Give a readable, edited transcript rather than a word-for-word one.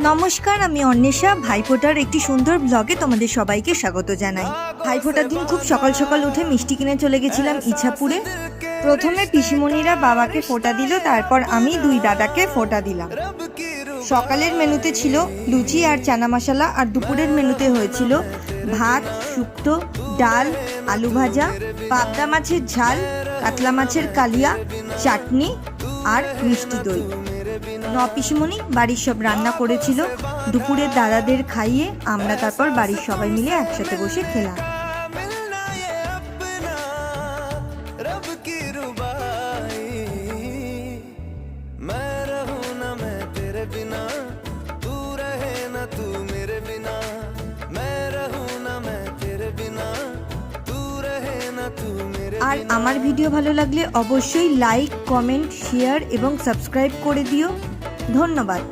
নমস্কার, আমি অন্বেষা। ভাইফোঁটার একটি সুন্দর ব্লগে তোমাদের সবাইকে স্বাগত জানাই। ভাইফোঁটার দিন খুব সকাল সকাল উঠে মিষ্টি কিনে চলে গেছিলাম ইছাপুরে। প্রথমে পিসিমণিরা বাবাকে ফোঁটা দিল, তারপর আমি দুই দাদাকে ফোঁটা দিলাম। সকালের মেনুতে ছিল লুচি আর চানা মশলা, আর দুপুরের মেনুতে হয়েছিল ভাত, শুক্তো, ডাল, আলু ভাজা, পাবদা মাছের ঝাল, কাতলা মাছের কালিয়া, চাটনি আর মিষ্টি দই। পিসিমণি বাড়ির সব রান্না করেছিল। দুপুরে দাদাদের খাইয়ে আমরা তারপর বাড়ির সবাই মিলে একসাথে বসে খেলাম। আর আমার ভিডিও ভালো লাগলে অবশ্যই লাইক, কমেন্ট, শেয়ার এবং সাবস্ক্রাইব করে দিও। ধন্যবাদ।